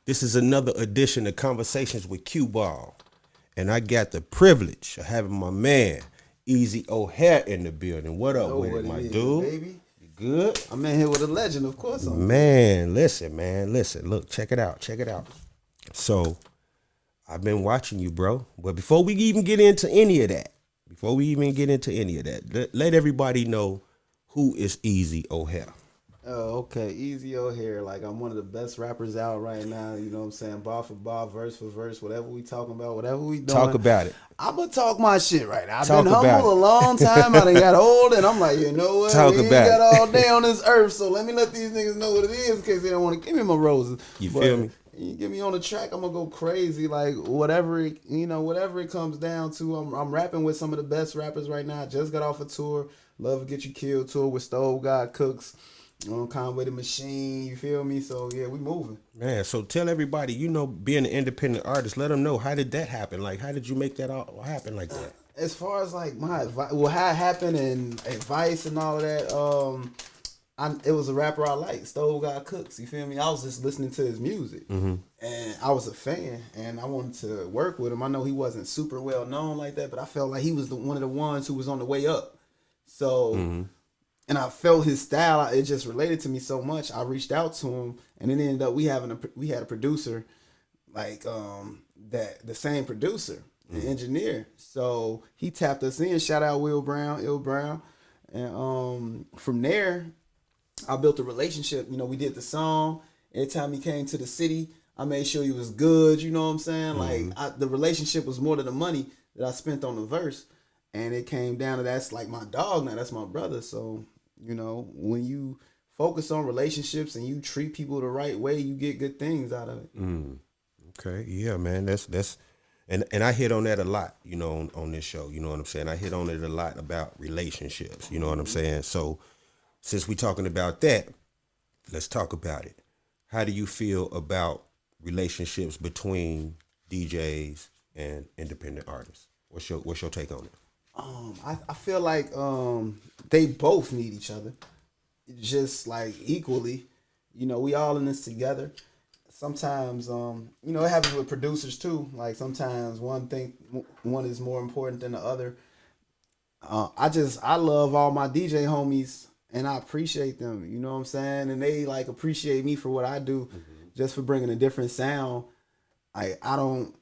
This is another edition of Conversations with Qball. And I got the privilege of having my man, Easy O'Hare, in the building. What You up know with what it, it my is, dude? baby. You good? I'm in here with a legend, of course I'm good. Man, listen. Look, check it out. So, I've been watching you, bro. But before we even get into any of that, let everybody know who is Easy O'Hare. Oh, okay. Easy O'Hare. Like, I'm one of the best rappers out right now. You know what I'm saying? Bar for bar, verse for verse, whatever we talking about, whatever we Talk doing. about it. I'm going to talk my shit right now. I've been Talk about humble a it. long time. I done got old, and I'm like, you know what? Talk We ain't about got it. all day on this earth, so let me let these niggas know what it is in case they don't want to give me my roses. You feel But me? you get me on the track, I'm going to go crazy. Like, whatever it comes down to, I'm rapping with some of the best rappers right now. I just got off a tour, Love Will Get You Killed tour with Stove God Cooks. On Conway the Machine, you feel me? So yeah, we moving. Man, so tell everybody, being an independent artist, let them know, how did that happen? Like, how did you make that all happen like that? As far as like my advice, well, how it happened and advice and all of that, it was a rapper I like, Stove God Cooks. You feel me? I was just listening to his music, and I was a fan, and I wanted to work with him. I know he wasn't super well known like that, but I felt like he was one of the ones who was on the way up. So. And I felt his style. It just related to me so much. I reached out to him, and it ended up we had a producer, like that the same producer, the engineer. So he tapped us in. Shout out Ill Brown, and from there, I built a relationship. You know, we did the song. Every time he came to the city, I made sure he was good. You know what I'm saying? Like the relationship was more than the money that I spent on the verse. And it came down to that's like my dog now. That's my brother. So, when you focus on relationships and you treat people the right way, you get good things out of it. Okay, yeah, man, that's and I hit on that a lot, on this show. You know what I'm saying? I hit on it a lot about relationships. You know what I'm saying? So since we talking about that, let's talk about it. How do you feel about relationships between DJs and independent artists? What's your take on it? I feel like they both need each other, just like equally. We all in this together. Sometimes, it happens with producers too. Like sometimes one is more important than the other. I love all my DJ homies and I appreciate them. You know what I'm saying? And they like appreciate me for what I do, just for bringing a different sound. I don't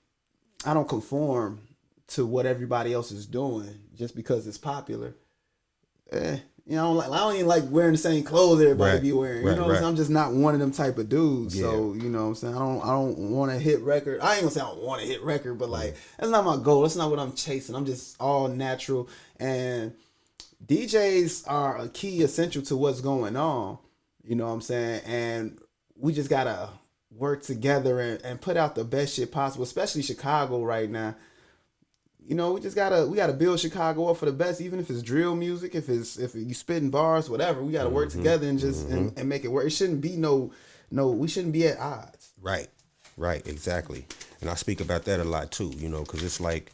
conform to what everybody else is doing just because it's popular. I don't even like wearing the same clothes everybody Right, be wearing. right, What I'm right. saying? I'm just not one of them type of dudes. Yeah. So, you know what I'm saying? I don't want to hit record. I ain't gonna say I don't want to hit record, but like that's not my goal. That's not what I'm chasing. I'm just all natural. And DJs are a key essential to what's going on. You know what I'm saying? And we just gotta work together and put out the best shit possible, especially Chicago right now. We gotta build Chicago up for the best, even if it's drill music, if you spitting bars, whatever. We gotta work together and just and make it work. It shouldn't be we shouldn't be at odds. Right, exactly. And I speak about that a lot too, because it's like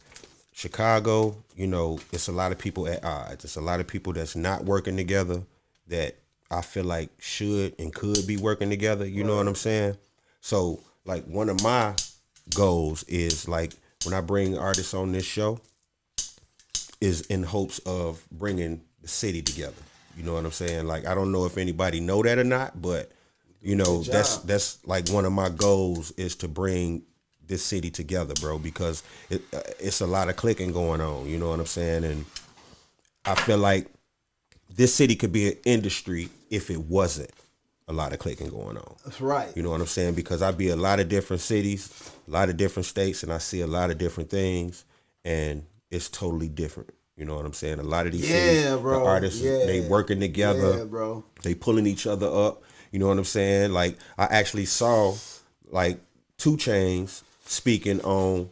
Chicago, it's a lot of people at odds. It's a lot of people that's not working together that I feel like should and could be working together. You know what I'm saying? So, like, one of my goals is, like, when I bring artists on this show, is in hopes of bringing the city together. You know what I'm saying? Like, I don't know if anybody know that or not, but that's like one of my goals is to bring this city together, bro, because it's a lot of clicking going on. You know what I'm saying? And I feel like this city could be an industry if it wasn't a lot of clicking going on. That's right. You know what I'm saying? Because I be a lot of different cities, a lot of different states, and I see a lot of different things, and it's totally different. You know what I'm saying? A lot of these cities, bro. the artists, they working together. Yeah, bro. They pulling each other up. You know what I'm saying? Like, I actually saw, like, 2 Chainz speaking on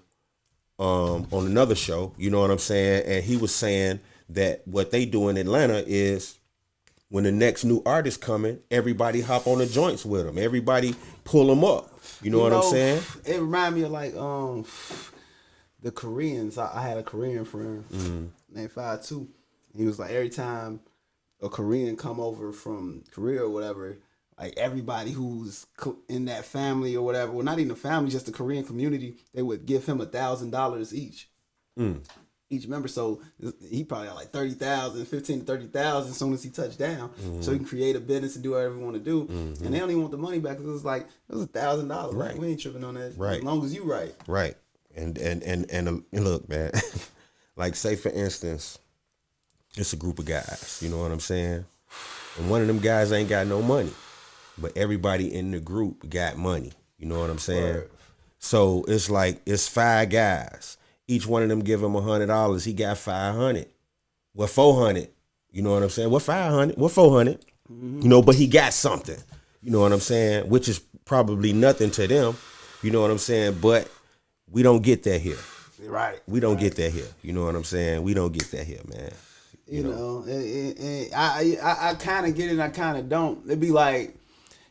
another show. You know what I'm saying? And he was saying that what they do in Atlanta is, when the next new artist coming, everybody hop on the joints with them. Everybody pull them up. You know what I'm saying? It remind me of like the Koreans. I had a Korean friend named 52. He was like, every time a Korean come over from Korea or whatever, like everybody who's in that family or whatever, well, not even the family, just the Korean community, they would give him $1,000 each. Each member, so he probably got like 30,000, 15 to 30,000 as soon as he touched down, so he can create a business and do whatever he want to do, and they don't even want the money back because it's like it was $1,000. Right. Like, we ain't tripping on that, Right. as long as you right. Right. And look, man, like say for instance, it's a group of guys, you know what I'm saying? And one of them guys ain't got no money, but everybody in the group got money. You know what I'm saying? Right. So it's like it's 5 guys. Each one of them give him $100. He got 500. Well, 400. You know what I'm saying? What 500? What 400? You know, but he got something. You know what I'm saying? Which is probably nothing to them. You know what I'm saying? But we don't get that here. Right. We don't get that here. You know what I'm saying? We don't get that here, man. You know, and I kind of get it and I kind of don't. It'd be like,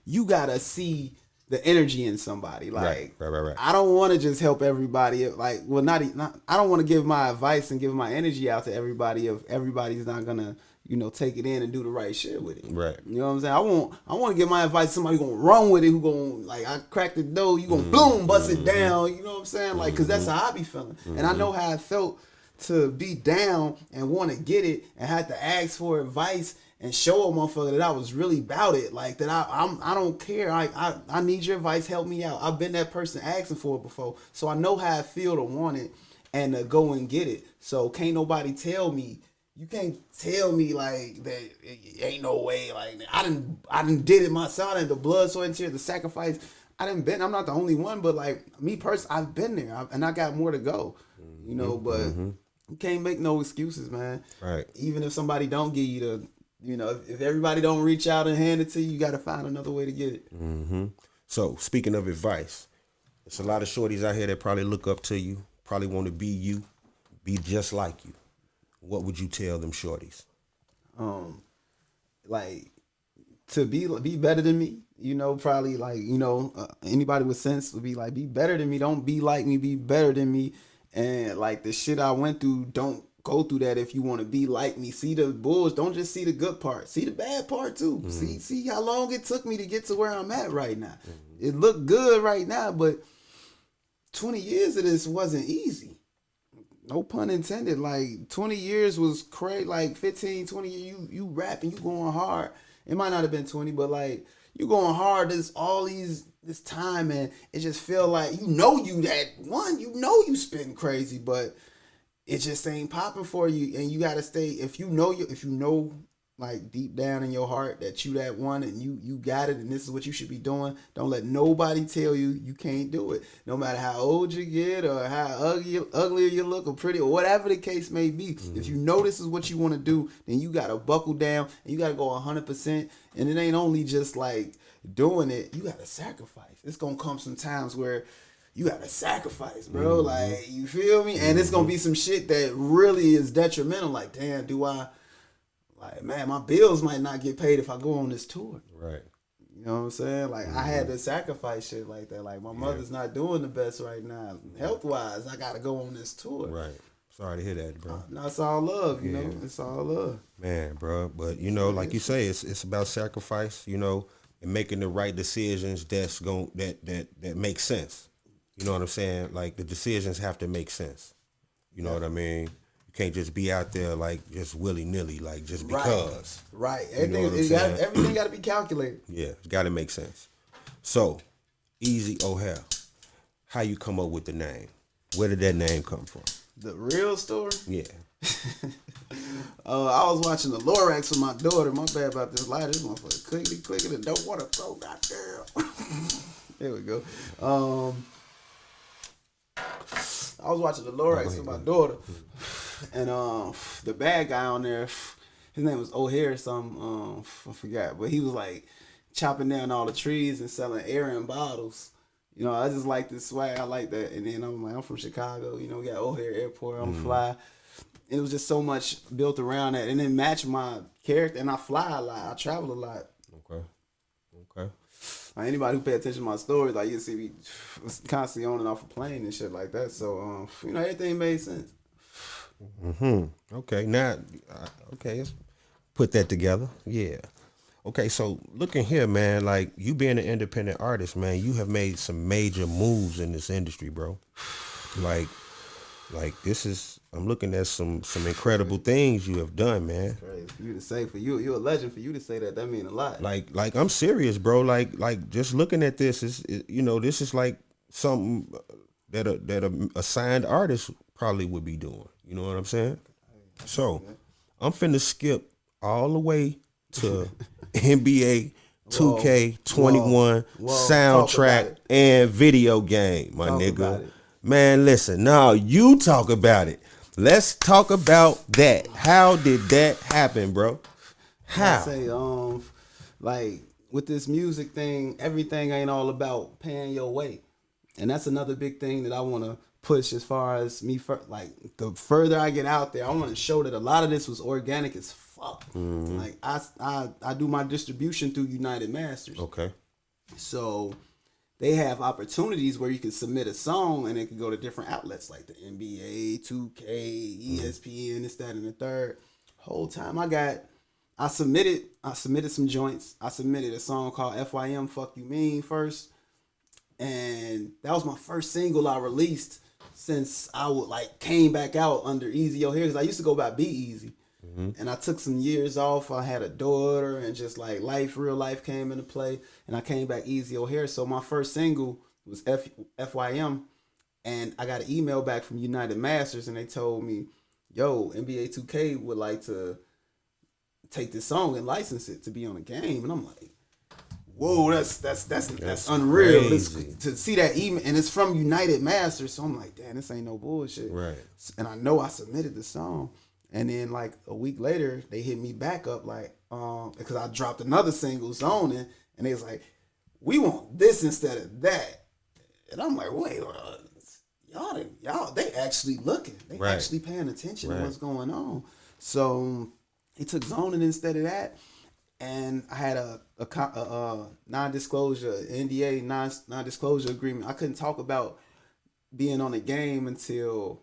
you got to see the energy in somebody. Like, right. I don't want to just help everybody. Like, well, not I don't want to give my advice and give my energy out to everybody if everybody's not going to, you know, take it in and do the right shit with it. Right. You know what I'm saying? I want to give my advice to somebody who going to run with it, who going to, like, I crack the door, you going to boom, bust it down. You know what I'm saying? Like, because that's how I be feeling. And I know how I felt to be down and want to get it and had to ask for advice and show a motherfucker that I was really about it. Like, that I don't care. I need your advice. Help me out. I've been that person asking for it before. So I know how I feel to want it and to go and get it. So can't nobody tell me. You can't tell me like that ain't no way. Like, I didn't did it myself. I did the blood, sweat, and tears, the sacrifice. I'm not the only one, but like me personally, I've been there and I got more to go. You know, but you can't make no excuses, man. Right. Even if somebody don't give you the, you know, if everybody don't reach out and hand it to you, you got to find another way to get it. So speaking of advice, there's a lot of shorties out here that probably look up to you, probably want to be you, be just like you. What would you tell them shorties? Like, to be better than me, you know, probably like, you know, anybody with sense would be like, be better than me. Don't be like me, be better than me. And like the shit I went through, don't go through that if you want to be like me. See the bulls, don't just see the good part. See the bad part too. See how long it took me to get to where I'm at right now. It looked good right now, but 20 years of this wasn't easy. No pun intended. Like 20 years was crazy. Like 15, 20 years, you rapping, you going hard. It might not have been 20, but like you going hard. There's all this time, and it just feel like you that one. You know you spitting crazy, but it just ain't popping for you. And you gotta stay. If you know, like deep down in your heart that you that one and you got it and this is what you should be doing, don't let nobody tell you can't do it. No matter how old you get or how uglier you look or pretty or whatever the case may be. If you know this is what you want to do, then you gotta buckle down and you gotta go 100%. And it ain't only just like doing it, you gotta sacrifice. It's gonna come some times where you gotta sacrifice, bro. Like, you feel me? And it's gonna be some shit that really is detrimental. Like, damn, like, man, my bills might not get paid if I go on this tour. Right. You know what I'm saying? Like, I had to sacrifice shit like that. Like, my mother's not doing the best right now. Health-wise, I got to go on this tour. Right. Sorry to hear that, bro. No, it's all love, you know? It's all love. Man, bro. But, you know, like you say, it's about sacrifice, you know, and making the right decisions that make sense. You know what I'm saying? Like, the decisions have to make sense. You know what I mean? Can't just be out there like just willy-nilly, like just because. Right. Everything got to be calculated. Yeah, it's got to make sense. So, Easy O'Hare, how you come up with the name? Where did that name come from? The real story? Yeah. I was watching the Lorax with my daughter. My bad about this light. This motherfucker clicking and don't want to go, goddamn. There we go. I was watching the Lorax with my daughter. And the bad guy on there, his name was O'Hare or something, I forgot. But he was like chopping down all the trees and selling air in bottles. You know, I just like this swag. I like that. And then I'm from Chicago. You know, we got O'Hare Airport. I'm fly. It was just so much built around that. And it matched my character. And I fly a lot. I travel a lot. Okay. Like, anybody who pay attention to my stories, like, you see me constantly on and off a plane and shit like that. So, you know, everything made sense. Okay, now, let's put that together. Yeah. Okay, so looking here, man, like you being an independent artist, man, you have made some major moves in this industry, bro. Like, like this is I'm looking at some incredible things you have done, man. Crazy for you to say. For you a legend. For you to say that mean a lot. Like I'm serious, bro. Like just looking at this you know, this is like something that a signed artist probably would be doing. You know what I'm saying? So I'm finna skip all the way to NBA 2K21 soundtrack and video game, my nigga. Man, listen, now you talk about it. Let's talk about that. How did that happen, bro? How? I say, like with this music thing, everything ain't all about paying your way, and that's another big thing that I want to push as far as me. Like the further I get out there, I want to show that a lot of this was organic as fuck. Mm-hmm. Like I do my distribution through United Masters. Okay. So they have opportunities where you can submit a song and it can go to different outlets like the NBA, 2K, ESPN, this, that, and the third. Whole time I submitted some joints. I submitted a song called FYM Fuck You Mean first. And that was my first single I released since I came back out under Easy O'Hare, because I used to go by Be Easy. Mm-hmm. And I took some years off. I had a daughter and just like real life came into play. And I came back Easy O'Hare. So my first single was FYM. And I got an email back from United Masters and they told me, yo, NBA 2K would like to take this song and license it to be on a game. And I'm like, whoa, that's unreal. To see that email, and it's from United Masters. So I'm like, damn, this ain't no bullshit. Right. And I know I submitted the song. And then like a week later, they hit me back up because I dropped another single, Zoning, and they was like, we want this instead of that. And I'm like, wait, y'all, they actually looking. They actually paying attention to what's going on. So he took Zoning instead of that. And I had a non-disclosure, NDA, non-disclosure agreement. I couldn't talk about being on the game until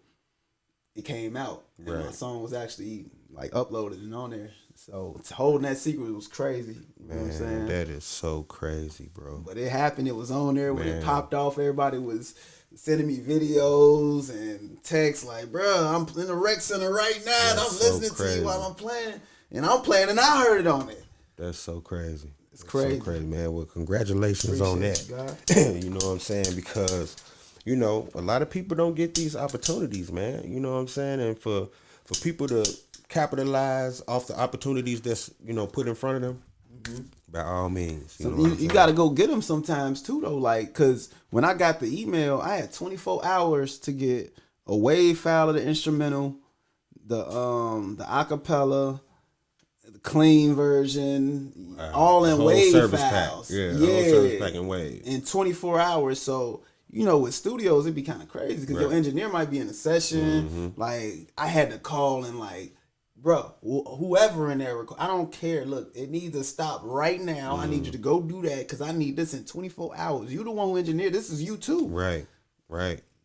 it came out. And my song was actually like uploaded and on there. So holding that secret was crazy. You know what I'm saying? That is so crazy, bro. But it happened. It was on there. When it popped off, everybody was sending me videos and texts like, bro, I'm in the rec center right now and I'm listening to you while I'm playing. And I'm playing and I heard it on it. That's so crazy. It's crazy. So crazy, man. Well, congratulations on that. You know what I'm saying? Because, you know, a lot of people don't get these opportunities, man. You know what I'm saying? And for people to capitalize off the opportunities that's, you know, put in front of them, by all means. You got to go get them sometimes too, though. Like, because when I got the email, I had 24 hours to get a wave file of the instrumental, the acapella, the clean version, all in wave files. Pack. Yeah, the whole service pack in wave. In 24 hours. So, you know, with studios, it'd be kind of crazy because your engineer might be in a session. Mm-hmm. Like, I had to call and like, bro, whoever in there, I don't care. Look, it needs to stop right now. I need you to go do that because I need this in 24 hours. You the one who engineered. This is you too. Right.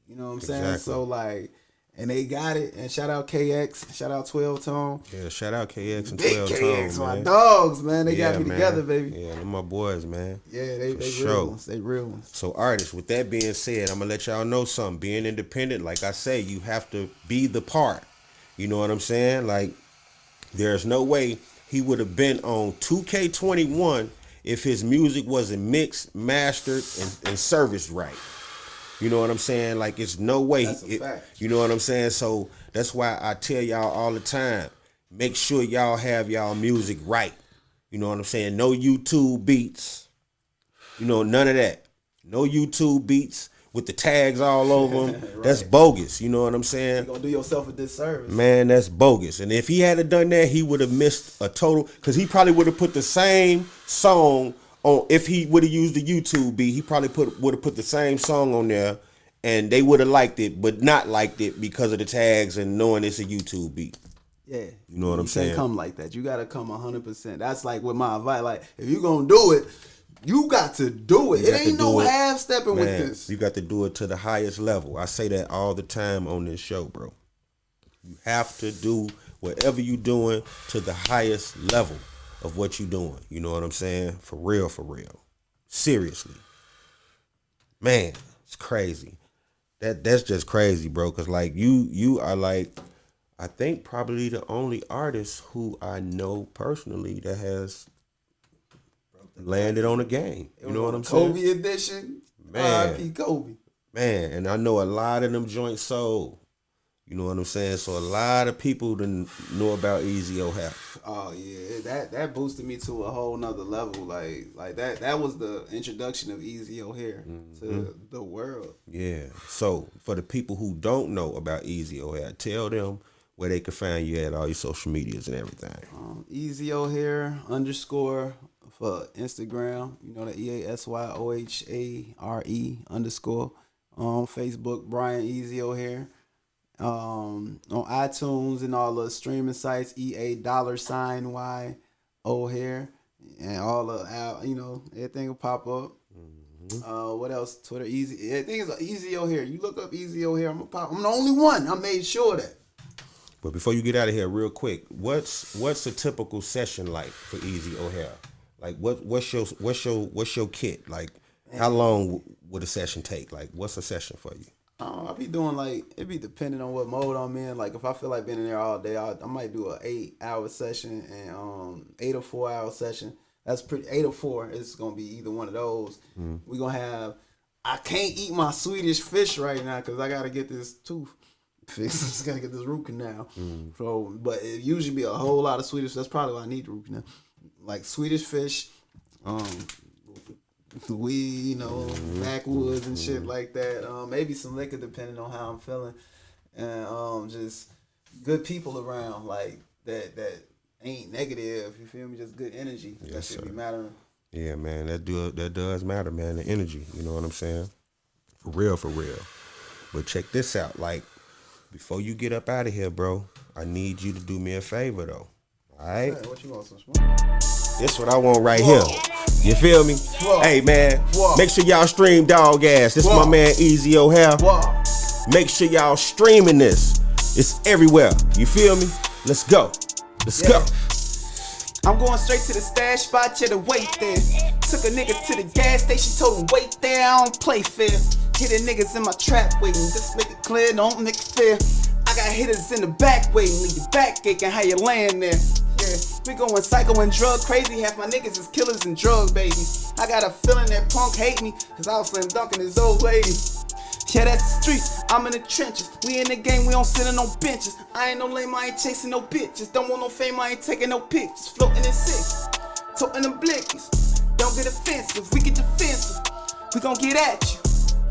You know what I'm saying? So, like, and they got it. And shout out KX. Shout out 12 Tone. Yeah, shout out KX and 12 Big Tone, KX, my dogs, man. They got me together, baby. Yeah, they're my boys, man. Yeah, they real ones. They real ones. So, artists, with that being said, I'm going to let y'all know something. Being independent, like I say, you have to be the part. You know what I'm saying? Like, there's no way he would have been on 2K21 if his music wasn't mixed, mastered, and serviced right. You know what I'm saying? Like, it's no way. That's a fact. You know what I'm saying? So that's why I tell y'all all the time, make sure y'all have y'all music right. You know what I'm saying? No YouTube beats. You know, none of that. No YouTube beats with the tags all over them. Right. That's bogus. You know what I'm saying? You're going to do yourself a disservice. Man, that's bogus. And if he had done that, he would have missed a total, because he probably would have put the same song on. If he would have used the YouTube beat, he probably would have put the same song on there, and they would have liked it, but not liked it because of the tags and knowing it's a YouTube beat. Yeah. You know what I'm saying? You can't come like that. You got to come 100%. That's like with my advice. Like, if you're going to do it, you got to do it. It ain't no half-stepping with this. You got to do it to the highest level. I say that all the time on this show, bro. You have to do whatever you're doing to the highest level. of what you doing. You know what I'm saying? For real, for real. Seriously. Man, it's crazy. That's just crazy, bro. Cause like you are like, I think probably the only artist who I know personally that has landed on a game. You know what I'm saying? Kobe edition. Man. R.I.P. Kobe. Man, and I know a lot of them joints sold. You know what I'm saying? So a lot of people didn't know about Easy O'Hare. Oh yeah, that boosted me to a whole nother level. Like that was the introduction of Easy O'Hare to the world. Yeah. So for the people who don't know about Easy O'Hare, tell them where they can find you at all your social medias and everything. Easy O'Hare _ for Instagram. You know, the EASYOHARE _ Facebook, Brian Easy O'Hare. On iTunes and all the streaming sites, $Y O'Hare, and all the everything will pop up. What else? Twitter, Easy. Everything is Easy O'Hare. You look up Easy O'Hare, I'm the only one. I made sure of that. But before you get out of here, real quick, what's a typical session like for Easy O'Hare? Like what's your kit? Like how long would a session take? Like what's a session for you? I'll be doing it be depending on what mode I'm in. Like if I feel like being in there all day, I might do a 8-hour session and 8 or 4 hour session. That's pretty 8 or 4. It's gonna be either one of those. We gonna have. I can't eat my Swedish fish right now because I gotta get this tooth fixed. I just gotta get this root canal. So, but it usually be a whole lot of Swedish. That's probably why I need the root canal. Like Swedish fish, weed, backwoods and shit like that. Maybe some liquor depending on how I'm feeling, and just good people around like that ain't negative. You feel me? Just good energy. Yes, that should be sir. mattering. Yeah, man, that does matter, man. The energy, you know what I'm saying? For real, for real. But check this out, like before you get up out of here, bro, I need you to do me a favor though. All right? Hey, what you want? Some smoke? This what I want right here. You feel me? Whoa. Hey, man. Whoa. Make sure y'all stream Dog Ass. This is my man Easy O'Hare. Whoa. Make sure y'all streaming this. It's everywhere. You feel me? Let's go. Let's go. I'm going straight to the stash spot, yeah, the wait there. Took a nigga to the gas station, told him wait there, I don't play fair. Hitting niggas in my trap waiting, just make it clear, don't make it fair. I got hitters in the back waiting, leave your back aching, how you land there. Yeah, we going psycho and drug crazy, half my niggas is killers and drug babies. I got a feeling that punk hate me, cause I was slam dunking his old lady. Yeah, that's the streets, I'm in the trenches. We in the game, we don't sit on no benches. I ain't no lame, I ain't chasing no bitches. Don't want no fame, I ain't taking no pictures. Floating in six, toting them blickies. Don't get offensive, we get defensive. We gon' get at you,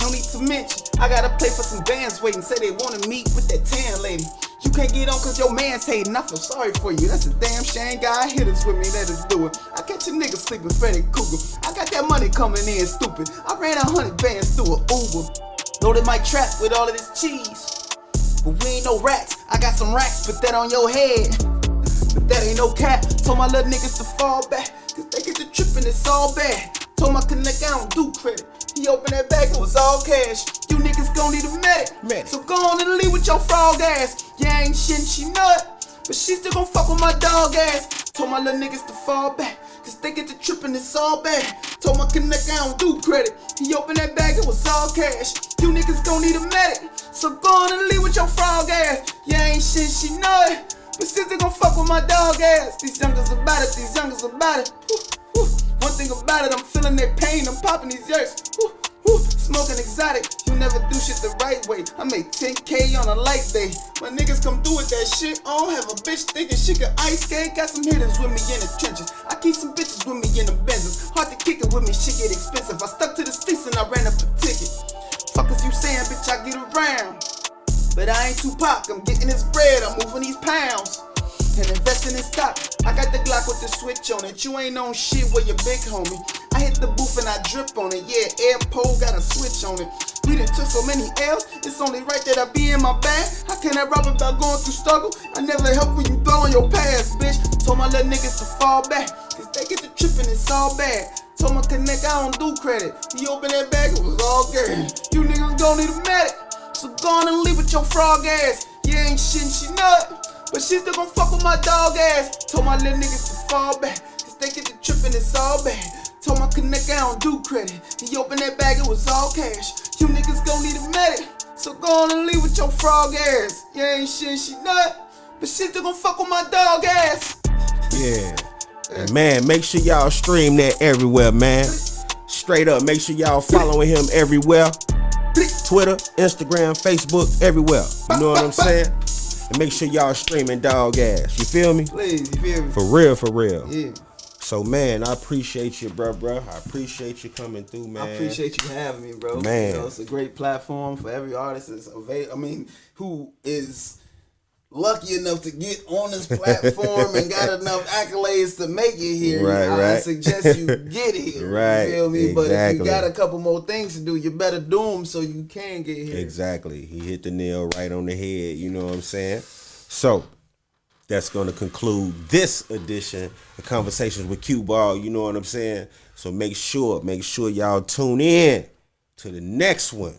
no need to mention. I gotta play for some bands waiting, say they wanna meet with that tan lady. You can't get on cause your man's hating, I feel sorry for you. That's a damn shame, God hitters with me, let us do it. I catch a nigga sleeping, Freddy Cougar. I got that money coming in, stupid. I ran 100 bands through an Uber. Loaded my trap with all of this cheese. But we ain't no rats. I got some racks, put that on your head. But that ain't no cap. Told my little niggas to fall back, cause they get the trippin', it's all bad. Told my connect I don't do credit. He opened that bag, it was all cash. You niggas gon' need a medic. So go on and leave with your frog ass. Yeah, ain't shittin', she nut. But she still gon' fuck with my dog ass. Told my little niggas to fall back, cause they get the trippin', it's all bad. Told my connect I don't do credit. He opened that bag, it was all cash. You niggas gon' need a medic. So go on and leave with your frog ass. Yeah, ain't shit, she know it. But still they gon' fuck with my dog ass. These youngers about it, these youngers about it. One thing about it, I'm feeling their pain, I'm popping these yerks. Smoking exotic, you never do shit the right way. I make 10K on a light day. My niggas come through with that shit. I don't have a bitch thinking she can ice skate. Got some hitters with me in the trenches. I keep some bitches with me in the Benzes. Hard to kick it with me, shit get expensive. I stuck to the streets and I ran up a ticket. Fuck is you saying, bitch, I get around. But I ain't Tupac, I'm getting this bread, I'm moving these pounds. And investing in stock, I got the Glock with the switch on it. You ain't on shit with your big homie. I hit the booth and I drip on it. Yeah, air pole got a switch on it. We done took so many L's, it's only right that I be in my bag. How can I rap about going through struggle? I never help when you throw on your past, bitch. Told my little niggas to fall back, cause they get the trippin', it's all bad. Told my connect I don't do credit. He opened that bag, it was all good. You niggas gon' need a medic. So go on and leave with your frog ass. Yeah, ain't shit, she nut. But she still gon' fuck with my dog ass. Told my little niggas to fall back, niggas think it the trippin', it's all bad. Told my connect I don't do credit. He opened that bag, it was all cash. You niggas gon' need a medic, so go on and leave with your frog ass. You ain't shit, she nut, but shit still gon' fuck with my dog ass. Yeah. And man, make sure y'all stream that everywhere, man. Straight up, make sure y'all following him everywhere. Twitter, Instagram, Facebook, everywhere. You know what I'm saying? And make sure y'all streaming dog ass. You feel me? Please, you feel me? For real, for real. Yeah. So man, I appreciate you, bro. I appreciate you coming through, man. I appreciate you having me, bro. Man. You know, it's a great platform for every artist that's who is lucky enough to get on this platform and got enough accolades to make it here. I suggest you get here. Right. You feel me? Exactly. But if you got a couple more things to do, you better do them so you can get here. Exactly. He hit the nail right on the head. You know what I'm saying? So that's going to conclude this edition of Conversations with Qball. You know what I'm saying? So make sure y'all tune in to the next one.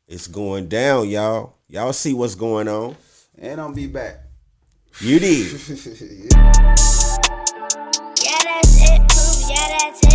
It's going down, y'all. Y'all see what's going on. And I'll be back. You did. Yeah, that's it, proof. Yeah, that's it.